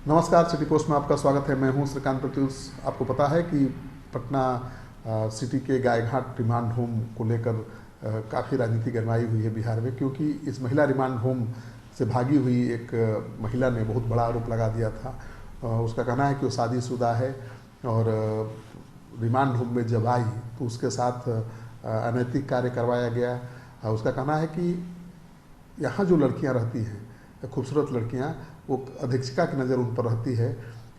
नमस्कार, city post में आपका स्वागत है। मैं हूं श्रीकांत प्रत्युष। आपको पता है कि पटना सिटी के गायघाट रिमांड होम को लेकर काफ़ी राजनीति गरमाई हुई है बिहार में, क्योंकि इस महिला रिमांड होम से भागी हुई एक महिला ने बहुत बड़ा आरोप लगा दिया था। उसका कहना है कि वो शादीशुदा है और रिमांड होम में जब आई तो उसके साथ अनैतिक कार्य करवाया गया। उसका कहना है कि यहाँ जो लड़कियाँ रहती हैं, खूबसूरत लड़कियाँ, वो अधीक्षिका की नज़र उन पर रहती है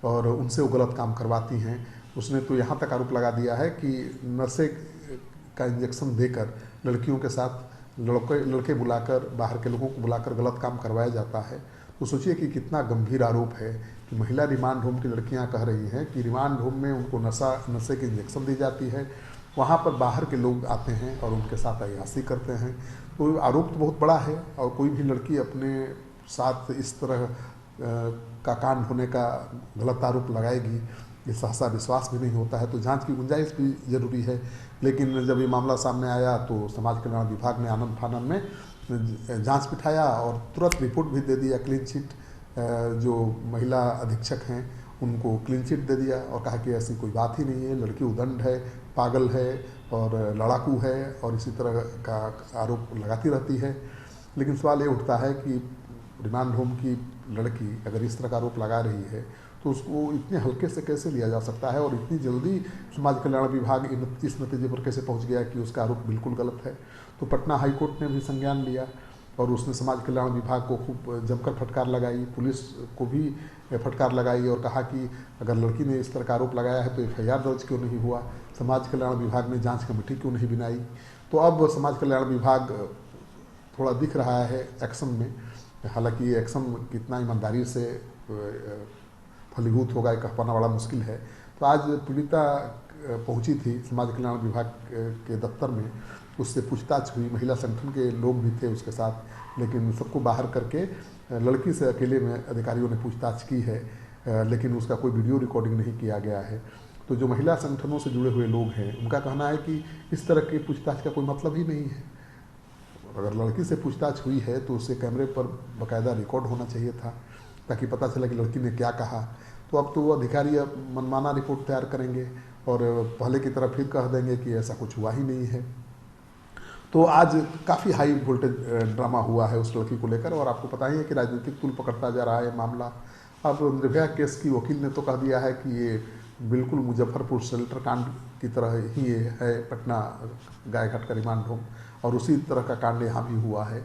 और उनसे वो गलत काम करवाती हैं। उसने तो यहाँ तक आरोप लगा दिया है कि नशे का इंजेक्शन देकर लड़कियों के साथ लड़के बुलाकर, बाहर के लोगों को बुलाकर गलत काम करवाया जाता है। तो सोचिए कि कितना गंभीर आरोप है कि महिला रिमांड होम की लड़कियाँ कह रही हैं कि रिमांड होम में उनको नशे की इंजेक्शन दी जाती है, वहाँ पर बाहर के लोग आते हैं और उनके साथ अय्याशी करते हैं। तो आरोप तो बहुत बड़ा है और कोई भी लड़की अपने साथ इस तरह का कांड होने का गलत आरोप लगाएगी, ये सहसा विश्वास भी नहीं होता है। तो जांच की गुंजाइश भी जरूरी है। लेकिन जब ये मामला सामने आया तो समाज कल्याण विभाग ने आनन फानन में जांच बिठाया और तुरंत रिपोर्ट भी दे दिया, क्लीन चिट। जो महिला अधीक्षक हैं उनको क्लीन चिट दे दिया और कहा कि ऐसी कोई बात ही नहीं है, लड़की उदंड है, पागल है और लड़ाकू है और इसी तरह का आरोप लगाती रहती है। लेकिन सवाल ये उठता है कि रिमांड होम की लड़की अगर इस तरह का आरोप लगा रही है तो उसको इतने हल्के से कैसे लिया जा सकता है और इतनी जल्दी समाज कल्याण विभाग इस नतीजे पर कैसे पहुंच गया कि उसका आरोप बिल्कुल गलत है। तो पटना हाईकोर्ट ने भी संज्ञान लिया और उसने समाज कल्याण विभाग को खूब जमकर फटकार लगाई, पुलिस को भी फटकार लगाई और कहा कि अगर लड़की ने इस तरह का आरोप लगाया है तो FIR दर्ज क्यों नहीं हुआ, समाज कल्याण विभाग ने जाँच कमेटी क्यों नहीं बनाई। तो अब समाज कल्याण विभाग थोड़ा दिख रहा है एक्शन में। हालांकि ये एक्शन कितना ईमानदारी से फलीभूत होगा ये कह पाना बड़ा मुश्किल है। तो आज पीड़िता पहुंची थी समाज कल्याण विभाग के दफ्तर में, उससे पूछताछ हुई। महिला संगठन के लोग भी थे उसके साथ, लेकिन सबको बाहर करके लड़की से अकेले में अधिकारियों ने पूछताछ की है, लेकिन उसका कोई वीडियो रिकॉर्डिंग नहीं किया गया है। तो जो महिला संगठनों से जुड़े हुए लोग हैं उनका कहना है कि इस तरह की पूछताछ का कोई मतलब ही नहीं है। अगर लड़की से पूछताछ हुई है तो उससे कैमरे पर बाकायदा रिकॉर्ड होना चाहिए था ताकि पता चला कि लड़की ने क्या कहा। तो अब तो वो अधिकारी अब मनमाना रिपोर्ट तैयार करेंगे और पहले की तरह फिर कह देंगे कि ऐसा कुछ हुआ ही नहीं है। तो आज काफ़ी हाई वोल्टेज ड्रामा हुआ है उस लड़की को लेकर और आपको पता ही है कि राजनीतिक तूल पकड़ता जा रहा है मामला। अब निर्भया केस की वकील ने तो कह दिया है कि ये बिल्कुल मुजफ्फरपुर शेल्टर कांड की तरह ही ये है, पटना गायघाट का रिमांड होम, और उसी तरह का कांड यहाँ भी हुआ है।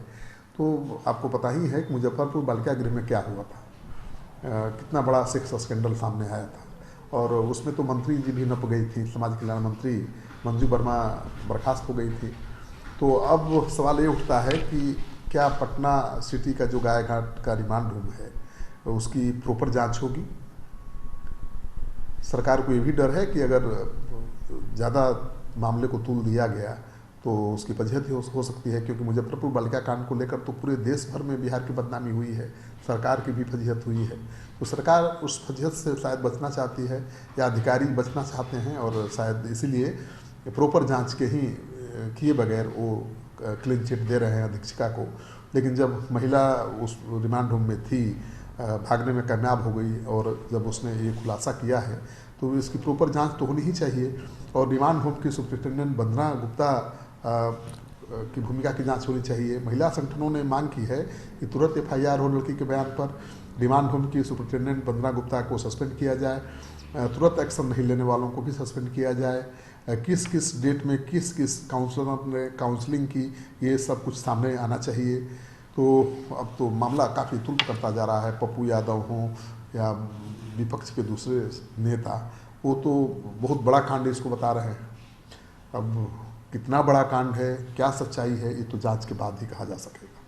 तो आपको पता ही है कि मुजफ्फरपुर बालिका गृह में क्या हुआ था, कितना बड़ा सेक्स स्कैंडल सामने आया था और उसमें तो मंत्री जी भी नप गई थी, समाज कल्याण मंत्री मंजू वर्मा बर्खास्त हो गई थी। तो अब सवाल ये उठता है कि क्या पटना सिटी का जो गायघाट का रिमांड होम है उसकी प्रॉपर जांच होगी। सरकार को ये भी डर है कि अगर ज़्यादा मामले को तूल दिया गया तो उसकी फजीहत हो सकती है, क्योंकि मुजफ्फरपुर बालिका कांड को लेकर तो पूरे देश भर में बिहार की बदनामी हुई है, सरकार की भी फजीहत हुई है। तो सरकार उस फजीहत से शायद बचना चाहती है या अधिकारी बचना चाहते हैं और शायद इसीलिए प्रॉपर जांच के ही किए बगैर वो क्लीन चिट दे रहे हैं अधीक्षिका को। लेकिन जब महिला उस रिमांड होम में थी, भागने में कामयाब हो गई और जब उसने ये खुलासा किया है तो इसकी प्रॉपर जांच तो होनी ही चाहिए और रिमांड होम की सुप्रिंटेंडेंट वंदना गुप्ता की भूमिका की जांच होनी चाहिए। महिला संगठनों ने मांग की है कि तुरंत FIR हो लड़की के बयान पर, रिमांड होम की सुप्रिंटेंडेंट वंदना गुप्ता को सस्पेंड किया जाए, तुरंत एक्शन नहीं लेने वालों को भी सस्पेंड किया जाए, किस किस डेट में किस किस काउंसलर ने काउंसलिंग की, ये सब कुछ सामने आना चाहिए। तो अब तो मामला काफ़ी तुल करता जा रहा है। पप्पू यादव हों या विपक्ष के दूसरे नेता, वो तो बहुत बड़ा कांड इसको बता रहे हैं। अब कितना बड़ा कांड है, क्या सच्चाई है, ये तो जांच के बाद ही कहा जा सकेगा।